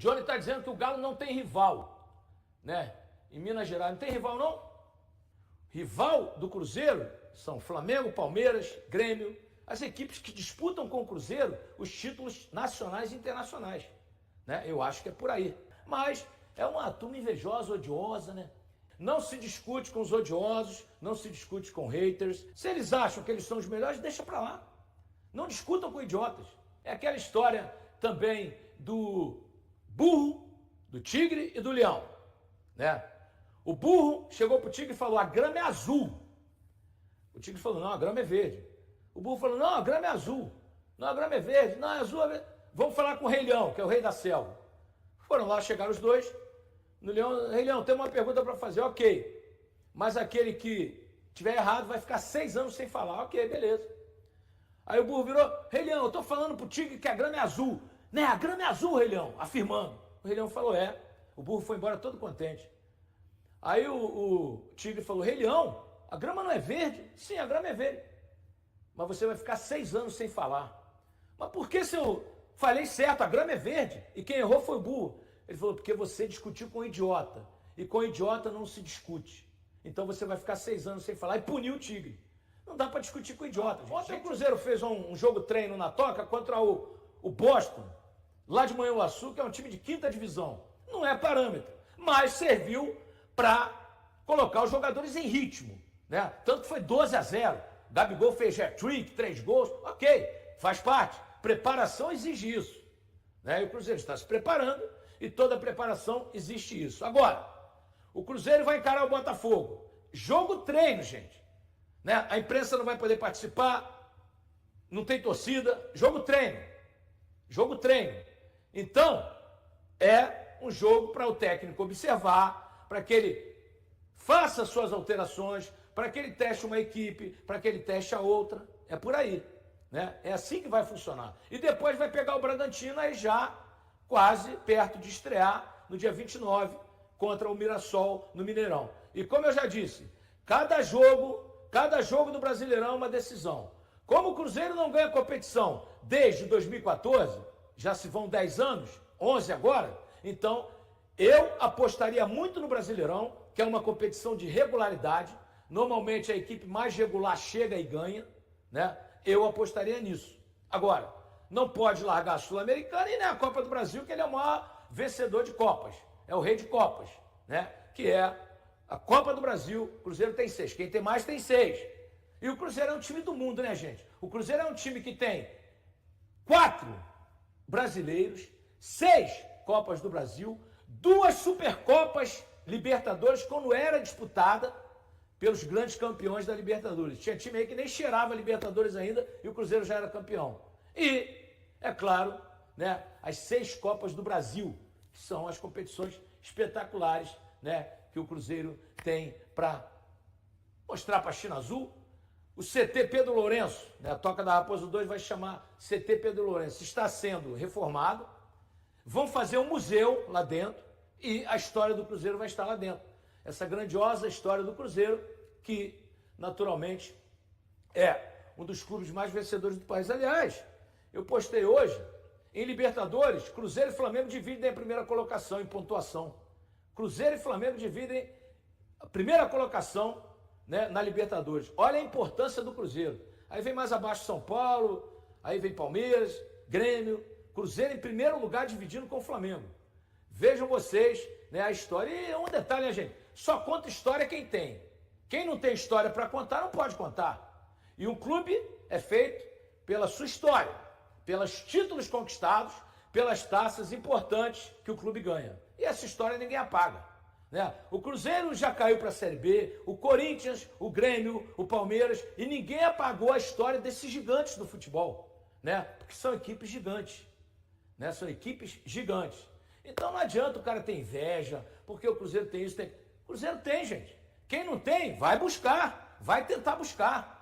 Johnny está dizendo que o Galo não tem rival, né? Em Minas Gerais, não tem rival não? Rival do Cruzeiro são Flamengo, Palmeiras, Grêmio, as equipes que disputam com o Cruzeiro os títulos nacionais e internacionais, né? Eu acho que é por aí. Mas é uma turma invejosa, odiosa, né? Não se discute com os odiosos, não se discute com haters. Se eles acham que eles são os melhores, deixa pra lá. Não discutam com idiotas. É aquela história também do burro, do tigre e do leão, né? O burro chegou pro tigre e falou: a grama é azul. O tigre falou: não, a grama é verde. O burro falou: não, a grama é azul. Não, a grama é verde. Não, é azul. É verde. Vamos falar com o Rei Leão, que é o rei da selva. Foram lá, chegaram os dois. No Leão: Rei Leão, tem uma pergunta para fazer. Ok. Mas aquele que tiver errado vai ficar 6 anos sem falar. Ok, beleza. Aí o burro virou: Rei Leão, eu tô falando pro tigre que a grama é azul. Né, a grama é azul, Rei Leão, afirmando. O Rei Leão falou: é. O burro foi embora todo contente. Aí o tigre falou: Rei Leão, a grama não é verde? Sim, a grama é verde. Mas você vai ficar 6 anos sem falar. Mas por que se eu falei certo, a grama é verde? E quem errou foi o burro. Ele falou: porque você discutiu com um idiota. E com idiota não se discute. Então você vai ficar 6 anos sem falar. E puniu o tigre. Não dá para discutir com idiota. Ontem o Cruzeiro fez um jogo treino na Toca contra o Boston, lá de Manhuaçu, que é um time de 5ª divisão. Não é parâmetro, mas serviu para colocar os jogadores em ritmo, né? Tanto que foi 12-0. Gabigol fez hat-trick, 3 gols. Ok, faz parte. Preparação exige isso, né? E o Cruzeiro está se preparando e toda preparação existe isso. Agora, o Cruzeiro vai encarar o Botafogo. Jogo treino, gente, né? A imprensa não vai poder participar, não tem torcida. Jogo treino. Jogo treino. Então, é um jogo para o técnico observar, para que ele faça suas alterações, para que ele teste uma equipe, para que ele teste a outra. É por aí, né? É assim que vai funcionar. E depois vai pegar o Bragantino aí já quase perto de estrear no dia 29 contra o Mirassol no Mineirão. E como eu já disse, cada jogo do Brasileirão é uma decisão. Como o Cruzeiro não ganha competição desde 2014, já se vão 10 anos, 11 agora, então eu apostaria muito no Brasileirão, que é uma competição de regularidade. Normalmente a equipe mais regular chega e ganha, né? Eu apostaria nisso. Agora, não pode largar a Sul-Americana e nem a Copa do Brasil, que ele é o maior vencedor de Copas. É o rei de Copas, né? Que é a Copa do Brasil. O Cruzeiro tem 6. Quem tem mais tem 6. E o Cruzeiro é um time do mundo, né, gente? O Cruzeiro é um time que tem 4 brasileiros, 6 Copas do Brasil, 2 Supercopas Libertadores, quando era disputada pelos grandes campeões da Libertadores. Tinha time aí que nem cheirava Libertadores ainda e o Cruzeiro já era campeão. E, é claro, né, as 6 Copas do Brasil, que são as competições espetaculares, né, que o Cruzeiro tem para mostrar para a China Azul. O CT Pedro Lourenço, né, a Toca da Raposa 2 vai chamar CT Pedro Lourenço, está sendo reformado. Vão fazer um museu lá dentro e a história do Cruzeiro vai estar lá dentro. Essa grandiosa história do Cruzeiro, que naturalmente é um dos clubes mais vencedores do país. Aliás, eu postei hoje, em Libertadores, Cruzeiro e Flamengo dividem a primeira colocação em pontuação. Cruzeiro e Flamengo dividem a primeira colocação, né, na Libertadores. Olha a importância do Cruzeiro. Aí vem mais abaixo São Paulo, aí vem Palmeiras, Grêmio, Cruzeiro em primeiro lugar dividindo com o Flamengo. Vejam vocês, né, a história. E um detalhe, né, gente? Só conta história quem tem. Quem não tem história para contar, não pode contar. E um clube é feito pela sua história, pelos títulos conquistados, pelas taças importantes que o clube ganha. E essa história ninguém apaga, né? O Cruzeiro já caiu para a Série B, o Corinthians, o Grêmio, o Palmeiras, e ninguém apagou a história desses gigantes do futebol, né? Porque são equipes gigantes, né? São equipes gigantes. Então não adianta o cara ter inveja, porque o Cruzeiro tem isso, tem... O Cruzeiro tem, gente. Quem não tem, vai buscar, vai tentar buscar.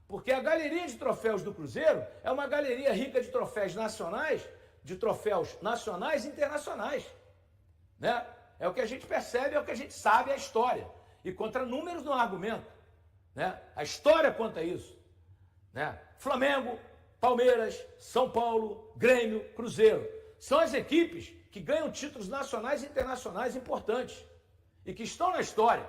Porque a galeria de troféus do Cruzeiro é uma galeria rica de troféus nacionais e internacionais, né? É o que a gente percebe, é o que a gente sabe, é a história. E contra números não há argumento, né? A história conta isso, né? Flamengo, Palmeiras, São Paulo, Grêmio, Cruzeiro. são as equipes que ganham títulos nacionais e internacionais importantes e que estão na história.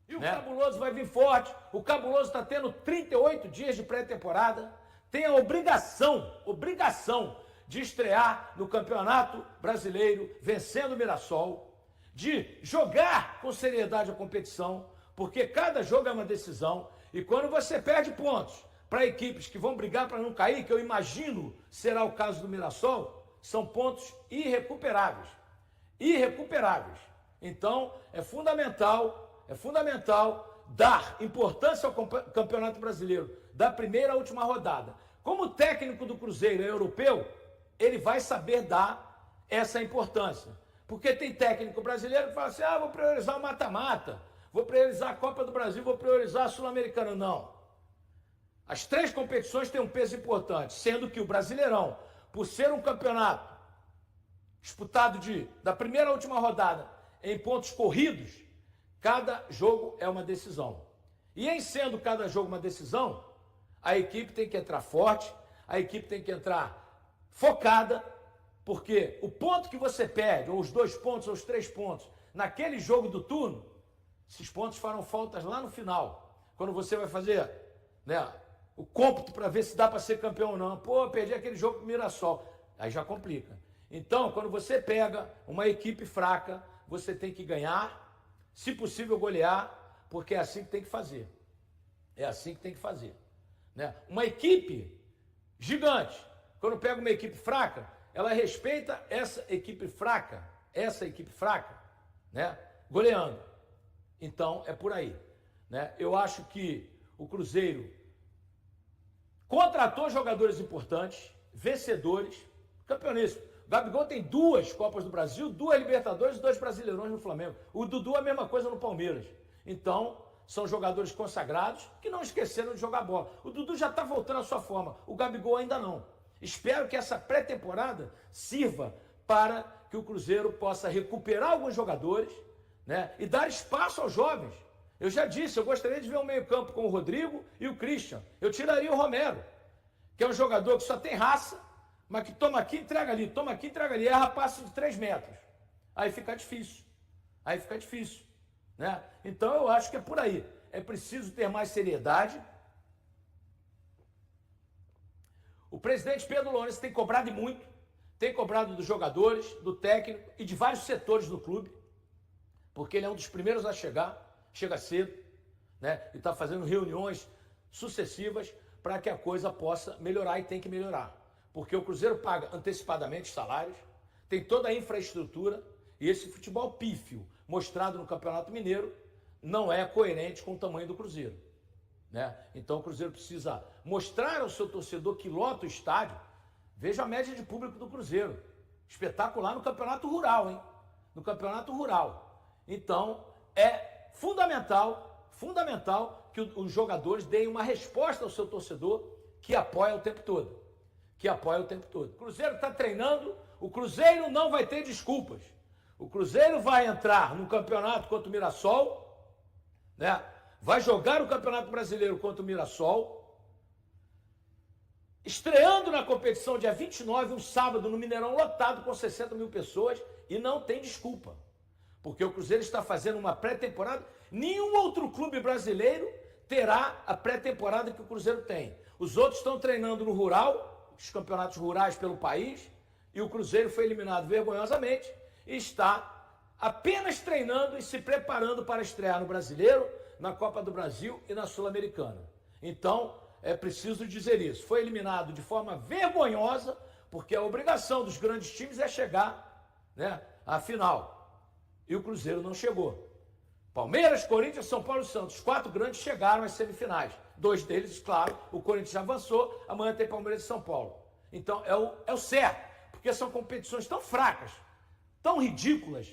E o Cabuloso vai vir forte, o Cabuloso está tendo 38 dias de pré-temporada, tem a obrigação de estrear no Campeonato Brasileiro, vencendo o Mirassol, de jogar com seriedade a competição, porque cada jogo é uma decisão, e quando você perde pontos para equipes que vão brigar para não cair, que eu imagino será o caso do Mirassol, são pontos irrecuperáveis. Irrecuperáveis. Então, é fundamental dar importância ao Campeonato Brasileiro, da primeira à última rodada. Como o técnico do Cruzeiro é europeu, ele vai saber dar essa importância. Porque tem técnico brasileiro que fala assim, vou priorizar o mata-mata, vou priorizar a Copa do Brasil, vou priorizar a Sul-Americana. Não. As três competições têm um peso importante, sendo que o Brasileirão, por ser um campeonato disputado da primeira à última rodada em pontos corridos, cada jogo é uma decisão. E em sendo cada jogo uma decisão, a equipe tem que entrar forte, a equipe tem que entrar focada, porque o ponto que você perde, ou os 2 pontos, ou os 3 pontos, naquele jogo do turno, esses pontos farão faltas lá no final, quando você vai fazer, o cômputo para ver se dá para ser campeão ou não. Pô, perdi aquele jogo com o Mirassol. Aí já complica. Então, quando você pega uma equipe fraca, você tem que ganhar, se possível golear, porque é assim que tem que fazer. É assim que tem que fazer. Uma equipe gigante, quando pega uma equipe fraca, ela respeita essa equipe fraca, goleando. Então, é por aí. Eu acho que o Cruzeiro contratou jogadores importantes, vencedores, campeoníssimo. O Gabigol tem 2 Copas do Brasil, 2 Libertadores e 2 Brasileirões no Flamengo. O Dudu a mesma coisa no Palmeiras. Então, são jogadores consagrados que não esqueceram de jogar bola. O Dudu já está voltando à sua forma, o Gabigol ainda não. Espero que essa pré-temporada sirva para que o Cruzeiro possa recuperar alguns jogadores, e dar espaço aos jovens. Eu já disse, eu gostaria de ver um meio-campo com o Rodrigo e o Christian. Eu tiraria o Romero, que é um jogador que só tem raça, mas que toma aqui, entrega ali, toma aqui, entrega ali, erra passe de 3 metros. Aí fica difícil. Então eu acho que é por aí. É preciso ter mais seriedade. O presidente Pedro Lourenço tem cobrado muito, tem cobrado dos jogadores, do técnico e de vários setores do clube, porque ele é um dos primeiros a chegar, chega cedo, e está fazendo reuniões sucessivas para que a coisa possa melhorar, e tem que melhorar. Porque o Cruzeiro paga antecipadamente os salários, tem toda a infraestrutura, e esse futebol pífio mostrado no Campeonato Mineiro não é coerente com o tamanho do Cruzeiro. Então o Cruzeiro precisa mostrar ao seu torcedor que lota o estádio. Veja a média de público do Cruzeiro. Espetacular no Campeonato Rural, hein? No Campeonato Rural. Então é fundamental que os jogadores deem uma resposta ao seu torcedor que apoia o tempo todo. O Cruzeiro está treinando, o Cruzeiro não vai ter desculpas. O Cruzeiro vai entrar no campeonato contra o Mirassol, vai jogar o Campeonato Brasileiro contra o Mirassol, estreando na competição dia 29, um sábado, no Mineirão lotado com 60 mil pessoas, e não tem desculpa. Porque o Cruzeiro está fazendo uma pré-temporada, nenhum outro clube brasileiro terá a pré-temporada que o Cruzeiro tem. Os outros estão treinando no rural, os campeonatos rurais pelo país, e o Cruzeiro foi eliminado vergonhosamente e está apenas treinando e se preparando para estrear no Brasileiro, na Copa do Brasil e na Sul-Americana. Então, é preciso dizer isso. Foi eliminado de forma vergonhosa, porque a obrigação dos grandes times é chegar, à final. E o Cruzeiro não chegou. Palmeiras, Corinthians, São Paulo e Santos, os 4 grandes chegaram às semifinais. 2 deles, claro, o Corinthians já avançou, amanhã tem Palmeiras e São Paulo. Então é o certo, porque são competições tão fracas, tão ridículas,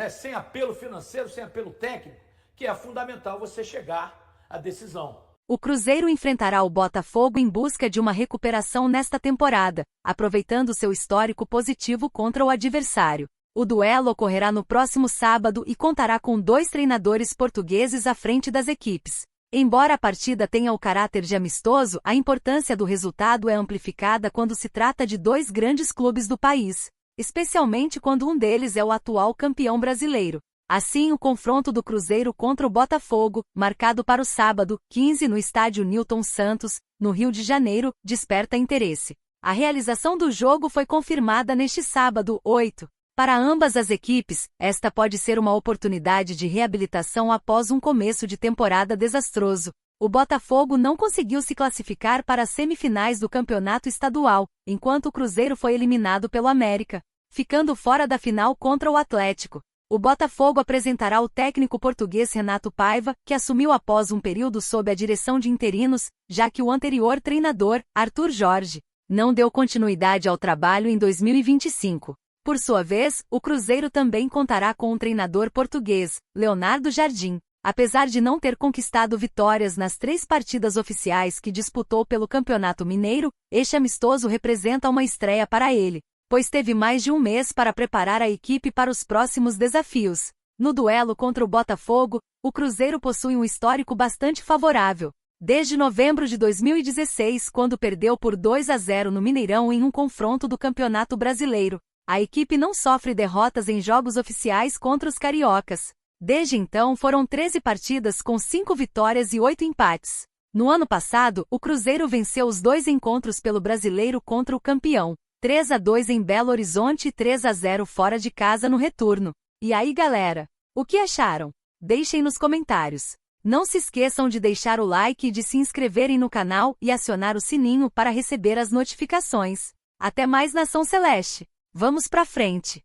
sem apelo financeiro, sem apelo técnico, que é fundamental você chegar à decisão. O Cruzeiro enfrentará o Botafogo em busca de uma recuperação nesta temporada, aproveitando seu histórico positivo contra o adversário. O duelo ocorrerá no próximo sábado e contará com 2 treinadores portugueses à frente das equipes. Embora a partida tenha o caráter de amistoso, a importância do resultado é amplificada quando se trata de dois grandes clubes do país, especialmente quando um deles é o atual campeão brasileiro. Assim, o confronto do Cruzeiro contra o Botafogo, marcado para o sábado, 15 no estádio Newton Santos, no Rio de Janeiro, desperta interesse. A realização do jogo foi confirmada neste sábado, 8. Para ambas as equipes, esta pode ser uma oportunidade de reabilitação após um começo de temporada desastroso. O Botafogo não conseguiu se classificar para as semifinais do campeonato estadual, enquanto o Cruzeiro foi eliminado pelo América, ficando fora da final contra o Atlético. O Botafogo apresentará o técnico português Renato Paiva, que assumiu após um período sob a direção de interinos, já que o anterior treinador, Arthur Jorge, não deu continuidade ao trabalho em 2025. Por sua vez, o Cruzeiro também contará com um treinador português, Leonardo Jardim. Apesar de não ter conquistado vitórias nas 3 partidas oficiais que disputou pelo Campeonato Mineiro, este amistoso representa uma estreia para ele, pois teve mais de um mês para preparar a equipe para os próximos desafios. No duelo contra o Botafogo, o Cruzeiro possui um histórico bastante favorável. Desde novembro de 2016, quando perdeu por 2-0 no Mineirão em um confronto do Campeonato Brasileiro, a equipe não sofre derrotas em jogos oficiais contra os cariocas. Desde então foram 13 partidas com 5 vitórias e 8 empates. No ano passado, o Cruzeiro venceu os 2 encontros pelo Brasileiro contra o campeão, 3-2 em Belo Horizonte e 3-0 fora de casa no retorno. E aí, galera? O que acharam? Deixem nos comentários. Não se esqueçam de deixar o like e de se inscreverem no canal e acionar o sininho para receber as notificações. Até mais, Nação Celeste! Vamos pra frente!